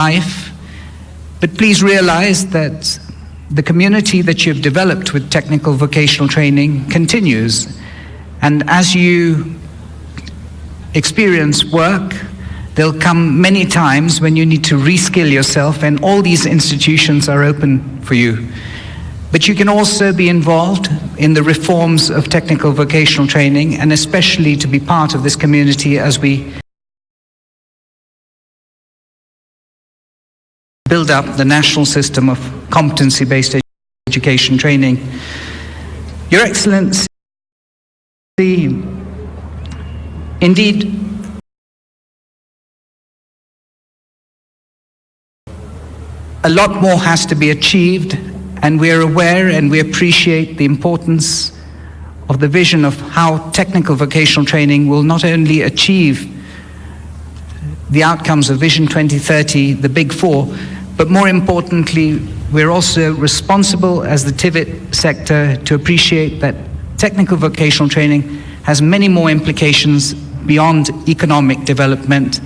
life, but please realize that the community that you've developed with technical vocational training continues. And as you experience work, there'll come many times when you need to reskill yourself, and all these institutions are open for you. But you can also be involved in the reforms of technical vocational training, and especially to be part of this community as we build up the national system of competency-based education training. Your Excellency, indeed, a lot more has to be achieved, and we are aware and we appreciate the importance of the vision of how technical vocational training will not only achieve the outcomes of Vision 2030, the Big Four, but more importantly, we're also responsible as the TVET sector to appreciate that technical vocational training has many more implications beyond economic development,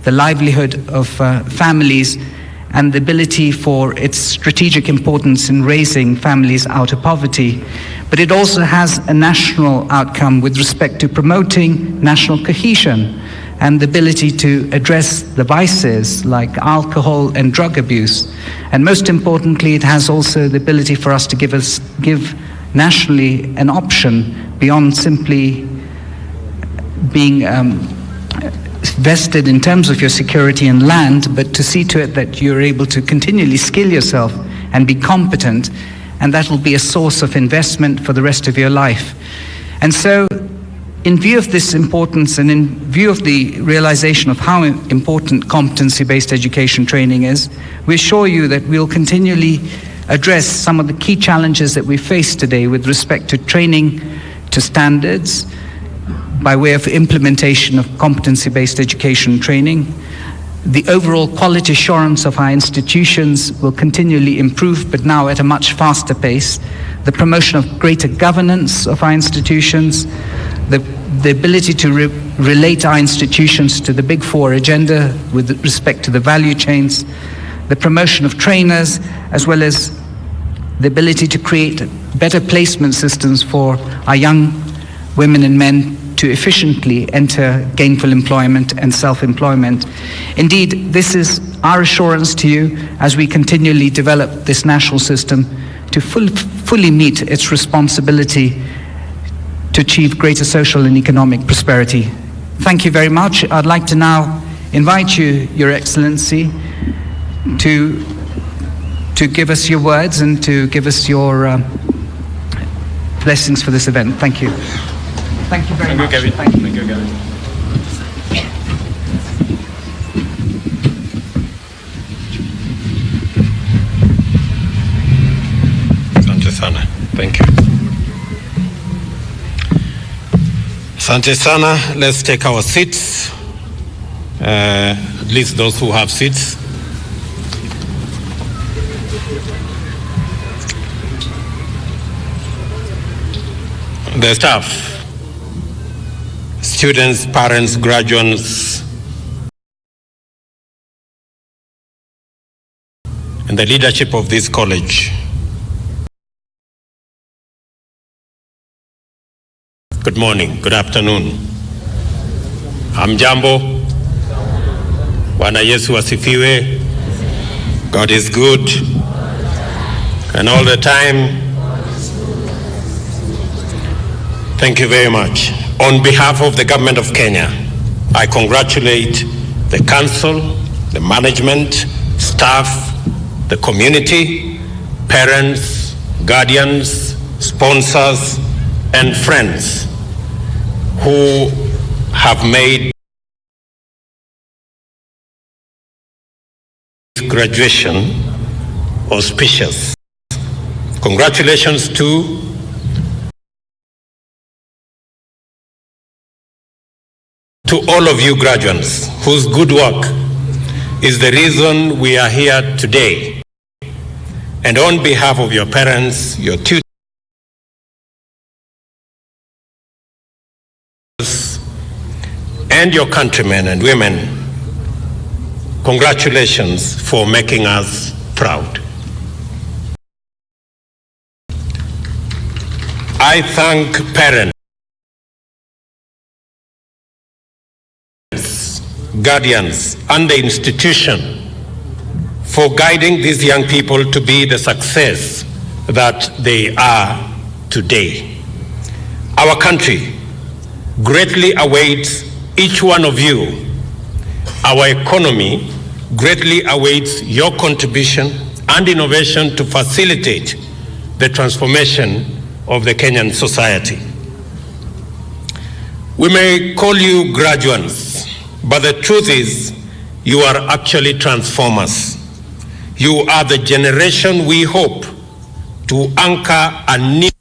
the livelihood of families, and the ability for its strategic importance in raising families out of poverty. But it also has a national outcome with respect to promoting national cohesion and the ability to address the vices like alcohol and drug abuse. And most importantly, it has also the ability for us to give nationally an option beyond simply being vested in terms of your security and land, but to see to it that you're able to continually skill yourself and be competent, and that will be a source of investment for the rest of your life. And so, in view of this importance and in view of the realization of how important competency-based education training is, we assure you that we'll continually address some of the key challenges that we face today with respect to training to standards by way of implementation of competency-based education training. The overall quality assurance of our institutions will continually improve, but now at a much faster pace. The promotion of greater governance of our institutions, the ability to relate our institutions to the Big Four agenda with respect to the value chains, the promotion of trainers, as well as the ability to create better placement systems for our young women and men to efficiently enter gainful employment and self-employment. Indeed, this is our assurance to you as we continually develop this national system to fully meet its responsibility to achieve greater social and economic prosperity. Thank you very much. I'd like to now invite you, Your Excellency, to give us your words and to give us your blessings for this event. Thank you. Thank you very much. Thank you, Gavin. Thank you, Gavin. Asante sana. Thank you. Asante sana. Let's take our seats. At least those who have seats. The staff, students, parents, graduates, and the leadership of this college. Good morning, good afternoon. Hamjambo. Bwana Yesu asifiwe. God is good. And all the time. Thank you very much. On behalf of the government of Kenya, I congratulate the council, the management, staff, the community, parents, guardians, sponsors, and friends who have made graduation auspicious. Congratulations to all of you graduates whose good work is the reason we are here today. And on behalf of your parents, your tutors, and your countrymen and women, congratulations for making us proud. I thank parents, guardians, and the institution for guiding these young people to be the success that they are today. Our country greatly awaits each one of you. Our economy greatly awaits your contribution and innovation to facilitate the transformation of the Kenyan society. We may call you graduates, but the truth is you are actually transformers. You are the generation we hope to anchor a new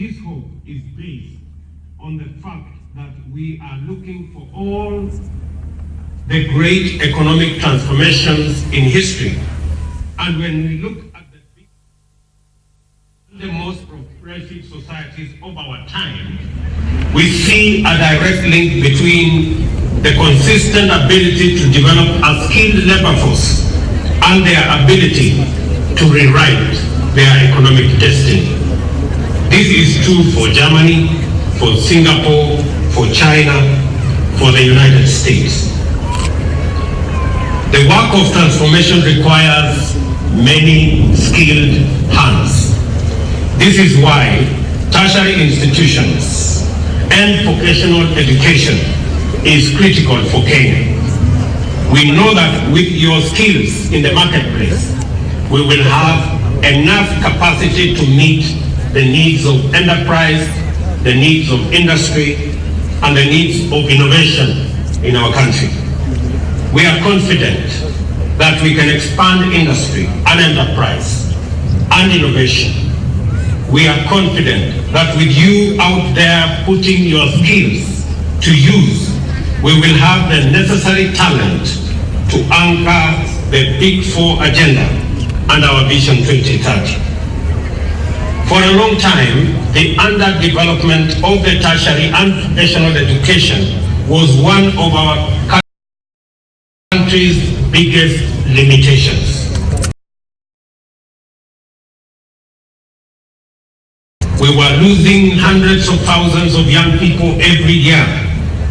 This hope is based on the fact that we are looking for all the great economic transformations in history. And when we look at the most progressive societies of our time, we see a direct link between the consistent ability to develop a skilled labor force and their ability to rewrite their economic destiny. This is true for Germany, for Singapore, for China, for the United States. The work of transformation requires many skilled hands. This is why tertiary institutions and vocational education is critical for Kenya. We know that with your skills in the marketplace, we will have enough capacity to meet the needs of enterprise, the needs of industry, and the needs of innovation in our country. We are confident that we can expand industry and enterprise and innovation. We are confident that with you out there putting your skills to use, we will have the necessary talent to anchor the Big Four agenda and our Vision 2030. For a long time, the underdevelopment of the tertiary and vocational education was one of our country's biggest limitations. We were losing hundreds of thousands of young people every year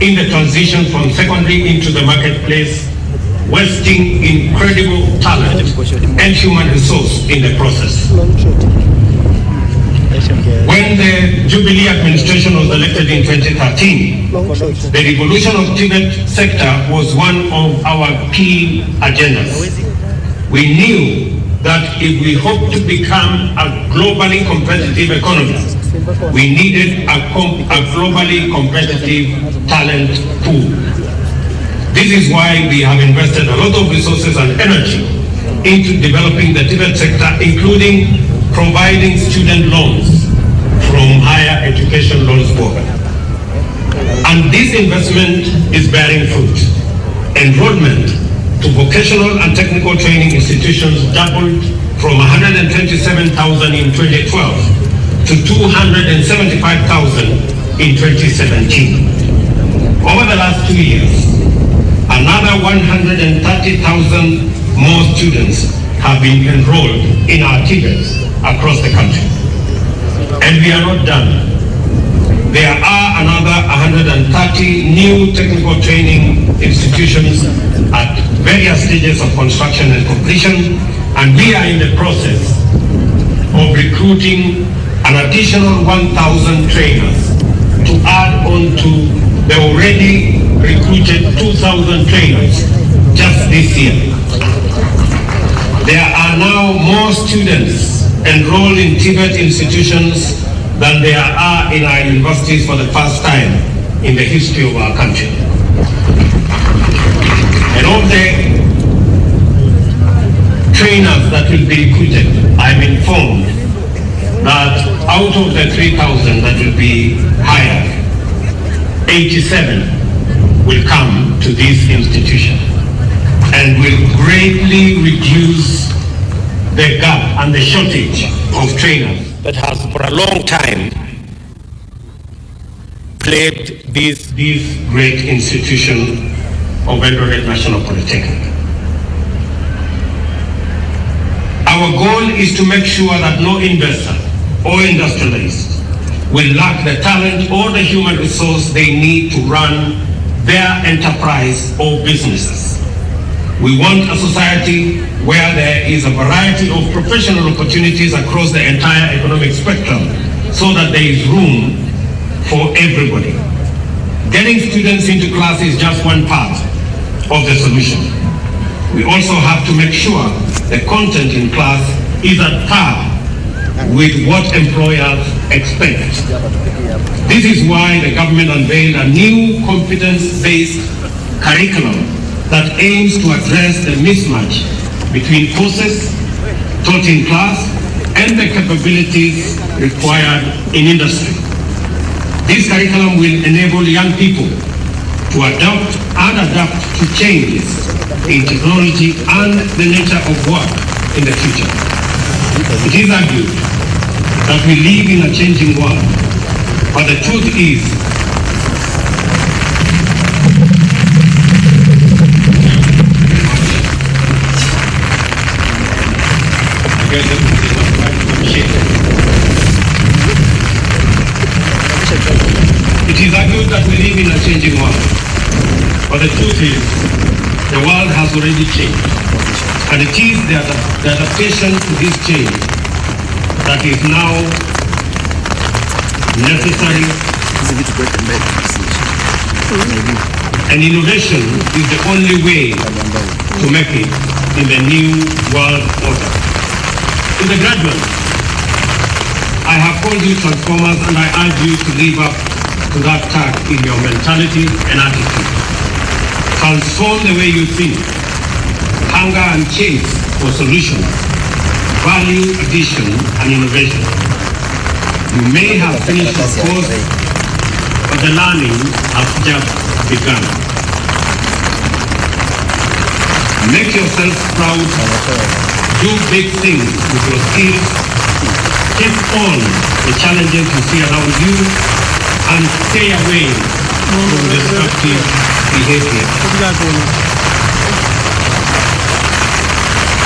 in the transition from secondary into the marketplace, wasting incredible talent and human resource in the process. When the Jubilee administration was elected in 2013, the devolution of TVET sector was one of our key agendas. We knew that if we hoped to become a globally competitive economy, we needed a globally competitive talent pool. This is why we have invested a lot of resources and energy into developing the TVET sector, including providing student loans from Higher Education Loans Board. And this investment is bearing fruit. Enrollment to vocational and technical training institutions doubled from 127,000 in 2012 to 275,000 in 2017. Over the last 2 years, another 130,000 more students have been enrolled in our TVETs across the country. And we are not done. There are another 130 new technical training institutions at various stages of construction and completion, and we are in the process of recruiting an additional 1,000 trainers to add on to the already recruited 2,000 trainers just this year. There are now more students enrolled in TVET institutions than there are in our universities for the first time in the history of our country. And of the trainers that will be recruited, I'm informed that out of the 3,000 that will be hired, 87 will come to this institution and will greatly reduce the gap and the shortage of trainers that has for a long time plagued this great institution of Eldoret National Polytechnic. Our goal is to make sure that no investor or industrialist will lack the talent or the human resource they need to run their enterprise or businesses. We want a society where there is a variety of professional opportunities across the entire economic spectrum so that there is room for everybody. Getting students into class is just one part of the solution. We also have to make sure the content in class is at par with what employers expect. This is why the government unveiled a new competence-based curriculum that aims to address the mismatch between courses taught in class and the capabilities required in industry. This curriculum will enable young people to adapt to changes in technology and the nature of work in the future. It is argued that we live in a changing world, but the truth is that we live in a changing world, but the truth is the world has already changed, and it is the adaptation to this change that is now necessary, and innovation is the only way to make it in the new world order. To the graduates, I have called you transformers, and I urge you to live up to that tag in your mentality and attitude. Transform the way you think, hunger and chase for solutions, value addition and innovation. You may have finished the course, but the learning has just begun. Make yourself proud, do big things with your skills, take on the challenges you see around you, and stay away from destructive behavior.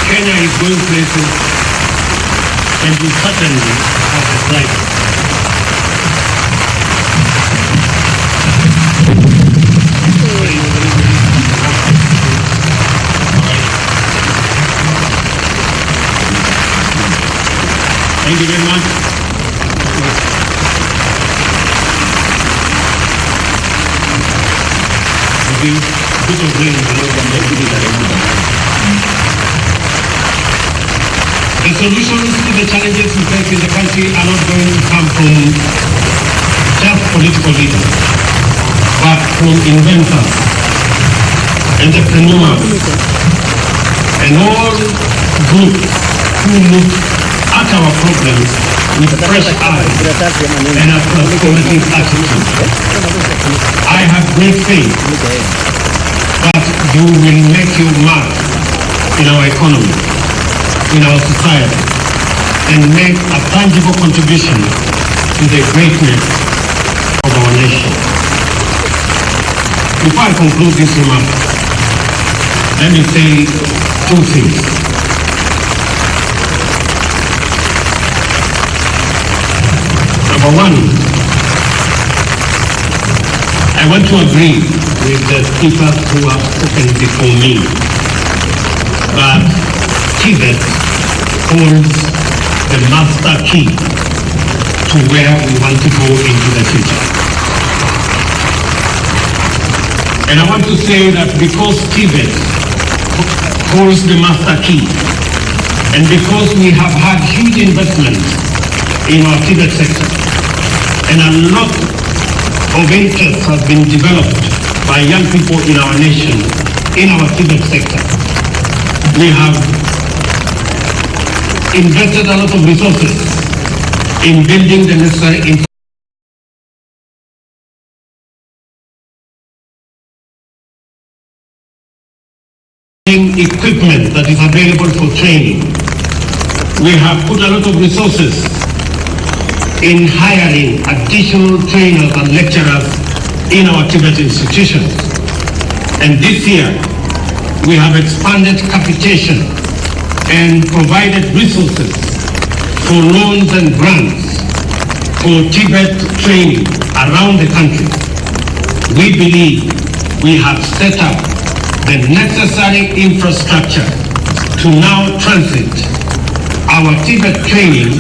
Kenya is going places, and we certainly have a right. Thank you very much. The solutions to the challenges we face in the country are not going to come from just political leaders, but from inventors, entrepreneurs, and all groups who look at our problems with fresh eyes and a transformative attitude. I have great faith that you will make your mark in our economy, in our society, and make a tangible contribution to the greatness of our nation. Before I conclude this remark, let me say two things. Number one, I want to agree with the speakers who have spoken before me that Tibet holds the master key to where we want to go into the future. And I want to say that because Tibet holds the master key, and because we have had huge investments in our Tibet sector, and a lot of interest has been developed by young people in our nation, in our Tibet sector. We have invested a lot of resources in building the necessary equipment that is available for training. We have put a lot of resources in hiring additional trainers and lecturers in our Tibet institutions. And this year, we have expanded capitation and provided resources for loans and grants for Tibet training around the country. We believe we have set up the necessary infrastructure to now transit our Tibet training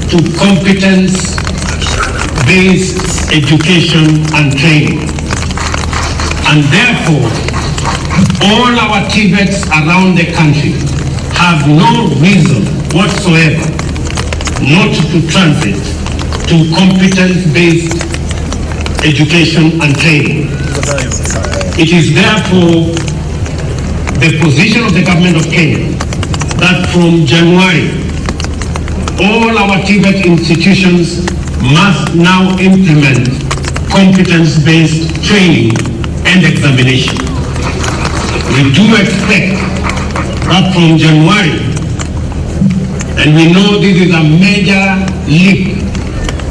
to competence-based education and training. And therefore, all our Tibets around the country have no reason whatsoever not to transit to competence-based education and training. It is therefore the position of the government of Kenya that from January, all our Tibet institutions must now implement competence-based training and examination. We do expect that from January, and we know this is a major leap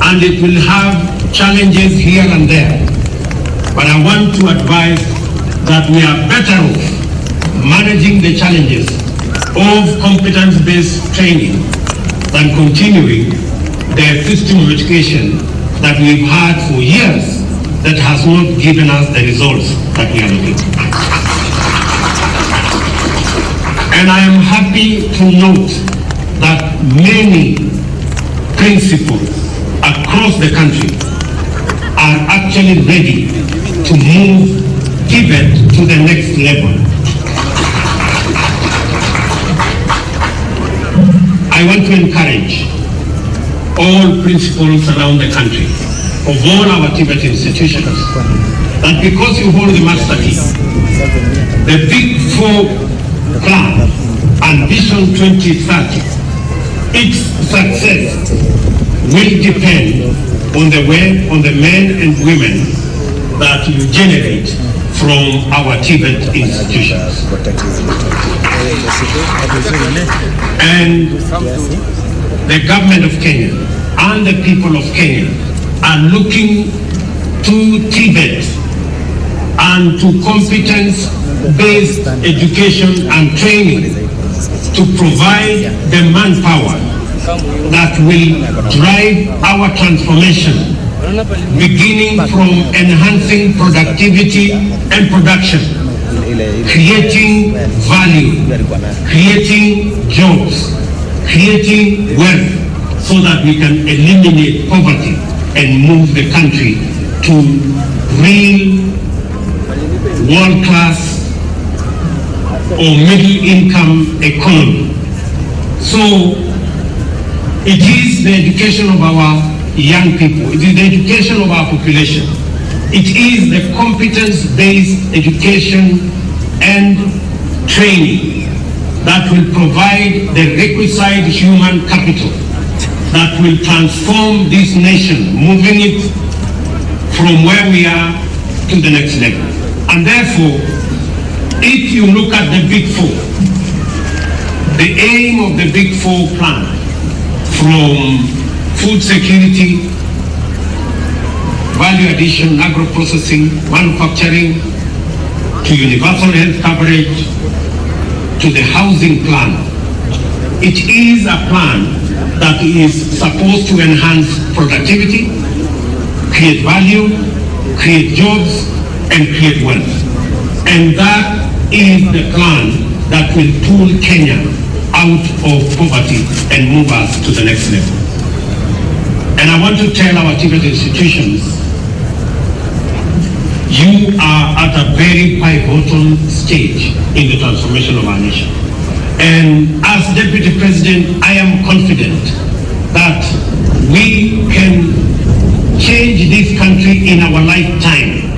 and it will have challenges here and there, but I want to advise that we are better off managing the challenges of competence-based training than continuing the system of education that we've had for years that has not given us the results that we are looking for. And I am happy to note that many principals across the country are actually ready to move Tibet to the next level. I want to encourage all principals around the country of all our Tibet institutions that because you hold the master key, the Big Four plan and Vision 2030, its success will depend on the men and women that you generate from our Tibet institutions. And the government of Kenya and the people of Kenya are looking to Tibet and to competence-based education and training to provide the manpower that will drive our transformation, beginning from enhancing productivity and production, creating value, creating jobs, creating wealth, so that we can eliminate poverty and move the country to real world-class or middle-income economy. So it is the education of our young people, it is the education of our population, it is the competence-based education and training that will provide the requisite human capital that will transform this nation, moving it from where we are to the next level. And therefore, if you look at the Big Four, the aim of the Big Four plan, from food security, value addition, agro-processing, manufacturing, to universal health coverage, to the housing plan, it is a plan that is supposed to enhance productivity, create value, create jobs, and create wealth. And that is the plan that will pull Kenya out of poverty and move us to the next level. And I want to tell our Tibet institutions, you are at a very pivotal stage in the transformation of our nation. And as Deputy President, I am confident that we can change this country in our lifetime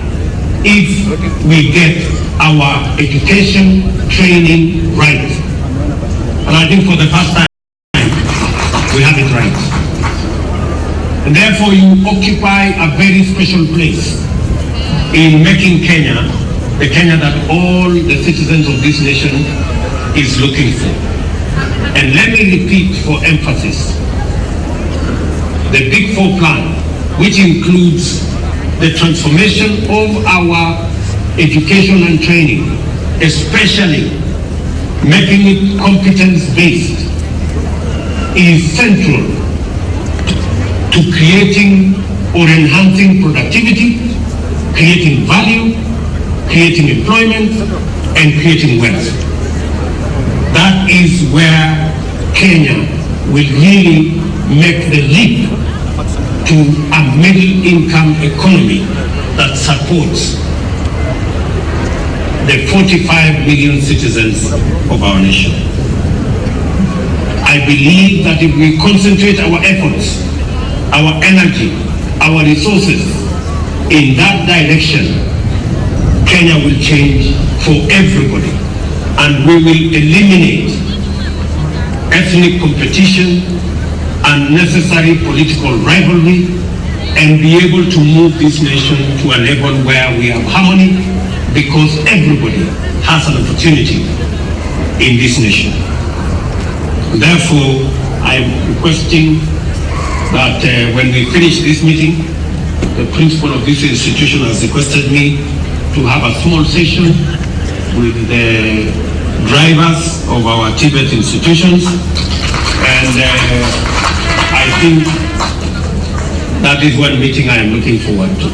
if we get our education, training right. And I think for the first time, we have it right. And therefore you occupy a very special place in making Kenya the Kenya that all the citizens of this nation is looking for. And let me repeat for emphasis, the Big Four plan, which includes the transformation of our education and training, especially making it competence-based, is central to creating or enhancing productivity, creating value, creating employment, and creating wealth. That is where Kenya will really make the leap to a middle-income economy that supports the 45 million citizens of our nation. I believe that if we concentrate our efforts, our energy, our resources in that direction, Kenya will change for everybody, and we will eliminate ethnic competition, unnecessary political rivalry, and be able to move this nation to a level where we have harmony, because everybody has an opportunity in this nation. Therefore, I'm requesting that when we finish this meeting, the principal of this institution has requested me to have a small session with the drivers of our Tibet institutions, and I think that is one meeting I am looking forward to.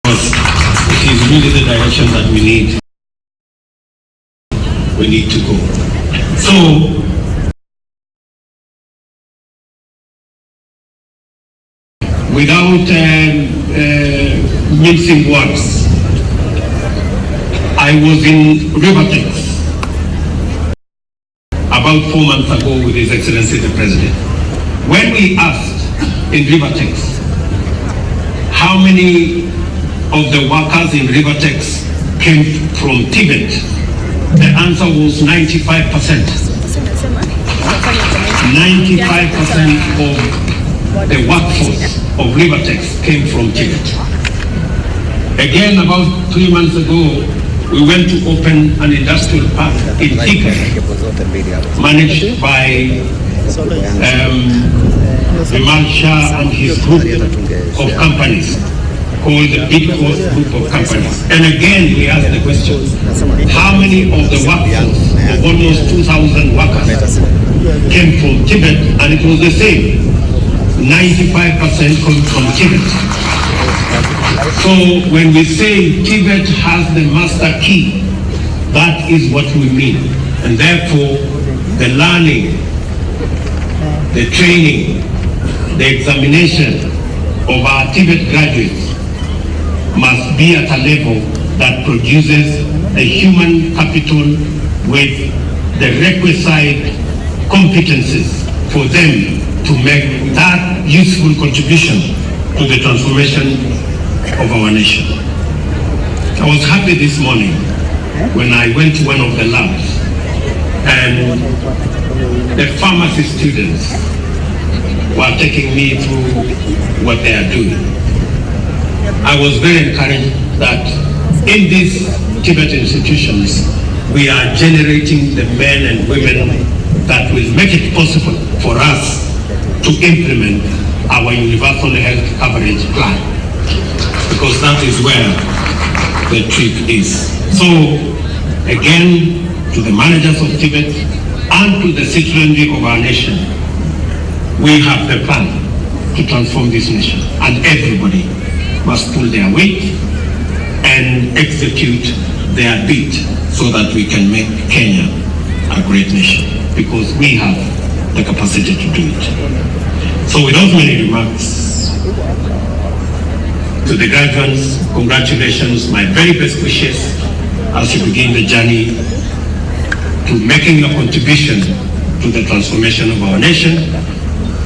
It is really the direction that we need to go. So, without mincing words, I was in Rivertex about 4 months ago with His Excellency the President. When we asked in Rivertex how many of the workers in Rivertex came from Tibet, the answer was 95%. 95% of the workforce of Rivertex came from Tibet. Again, about 3 months ago, we went to open an industrial park in Tibet, managed by Vimal Shah and his group of companies, called the Bidco group of companies. And again, we asked the question, how many of the workforce of almost 2,000 workers came from Tibet? And it was the same. 95% come from Tibet. So when we say Tibet has the master key, that is what we mean. And therefore, the learning, the training, the examination of our Tibet graduates must be at a level that produces a human capital with the requisite competencies for them to make that useful contribution to the transformation of our nation. I was happy this morning when I went to one of the labs and the pharmacy students were taking me through what they are doing. I was very encouraged that in these Tibet institutions, we are generating the men and women that will make it possible for us to implement our universal health coverage plan, because that is where the trick is. So, again, to the managers of Tibet and to the citizenry of our nation, we have the plan to transform this nation, and everybody must pull their weight and execute their bit so that we can make Kenya a great nation, because we have the capacity to do it. So with those many remarks, to the graduates, congratulations, my very best wishes as you begin the journey to making a contribution to the transformation of our nation.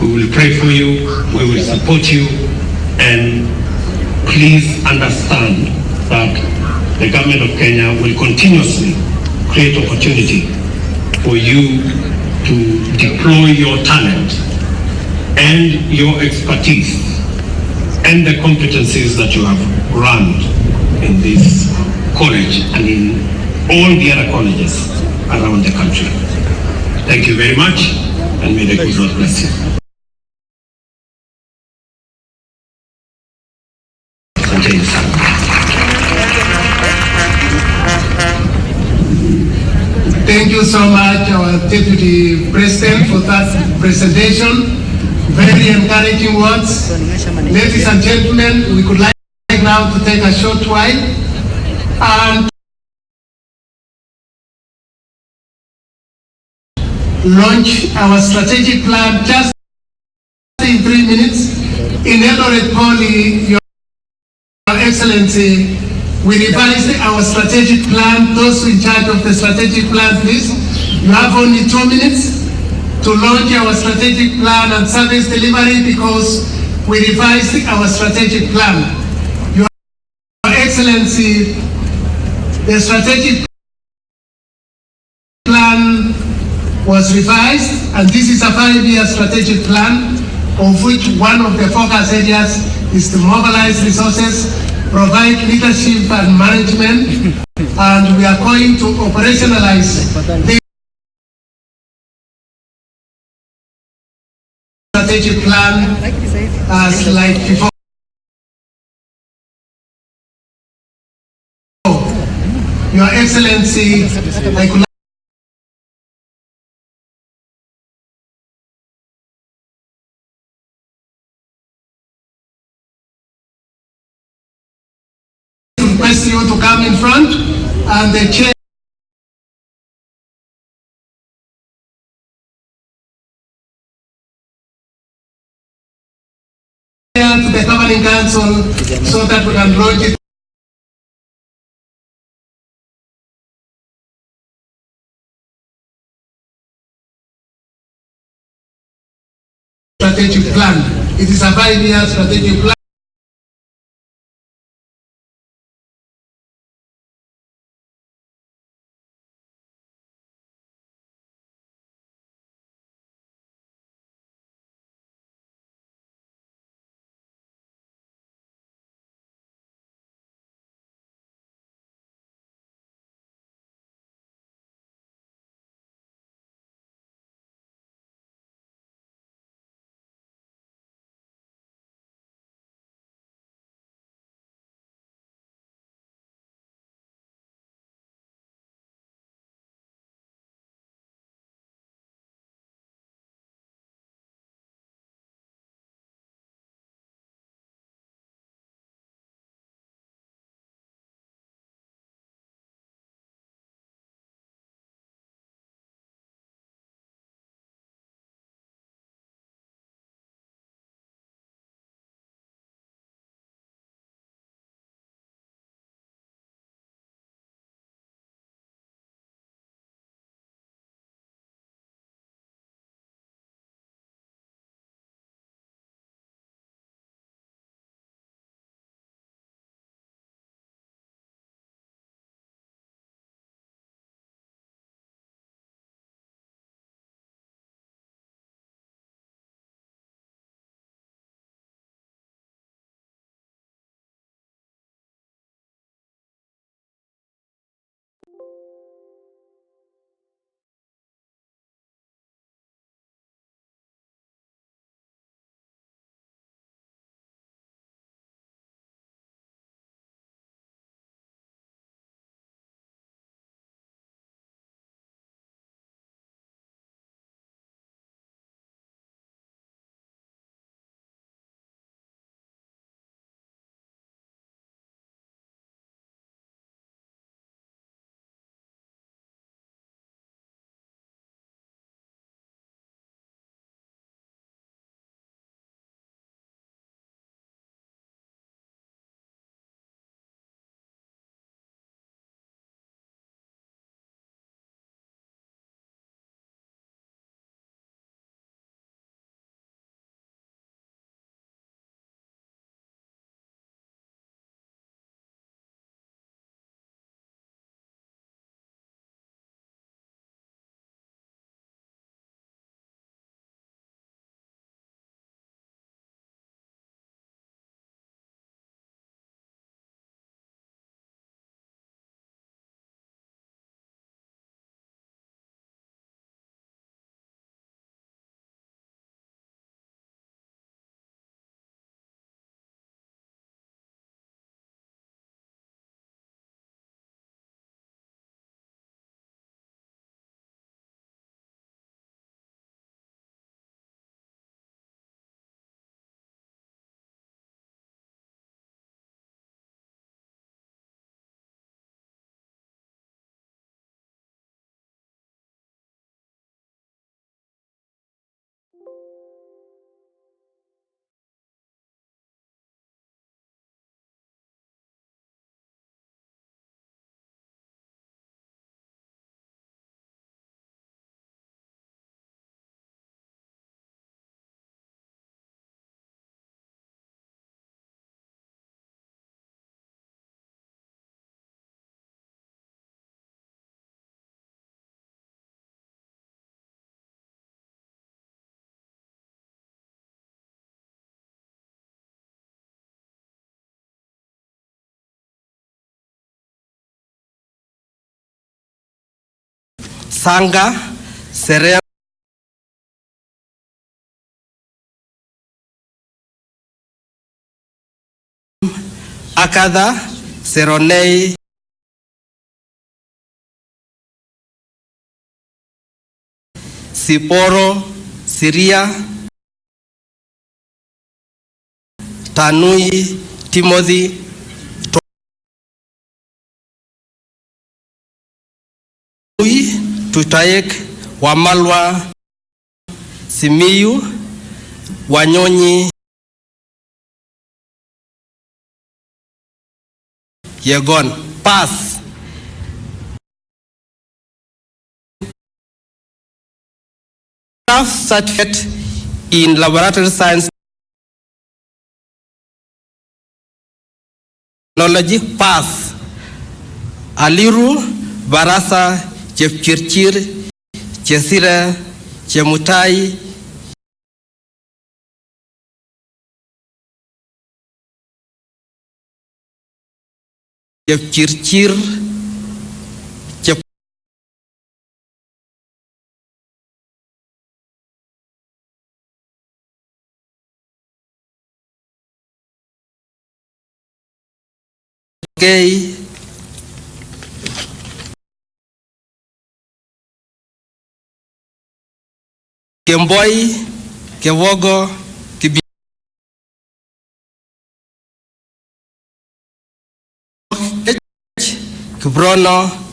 We will pray for you, we will support you, and please understand that the government of Kenya will continuously create opportunity for you to deploy your talent and your expertise and the competencies that you have learned in this college and in all the other colleges around the country. Thank you very much, and may the good Lord bless you. Thank you so much, our Deputy President, for that presentation. Very encouraging words. Ladies and gentlemen, we could like now to take a short while and launch our strategic plan just in 3 minutes. In Eldoret Poly, Your Excellency, we revised our strategic plan. Those in charge of the strategic plan, please. You have only 2 minutes to launch our strategic plan and service delivery because we revised our strategic plan. Your Excellency, the strategic plan was revised, and this is a 5-year strategic plan, of which one of the focus areas is to mobilize resources, provide leadership and management, and we are going to operationalize the strategic plan as like before. Your Excellency, I could request you to come in front, and the chair to the governing council so that we can launch it. Strategic plan. It is a 5-year strategic plan. Sanga, Serem, Akada, Seronei, Siporo, Siria, Tanui, Timothy, Tutaek, Wamalwa, Simiyu, Wanyonyi, Yegon. Pass. Certificate in laboratory science technology. Pass. Aliru, Barasa, Chepchirchir, Chesira, Chemutai, Chepchirchir, Chepkei, Kemboi, Kewogo, Kibrono,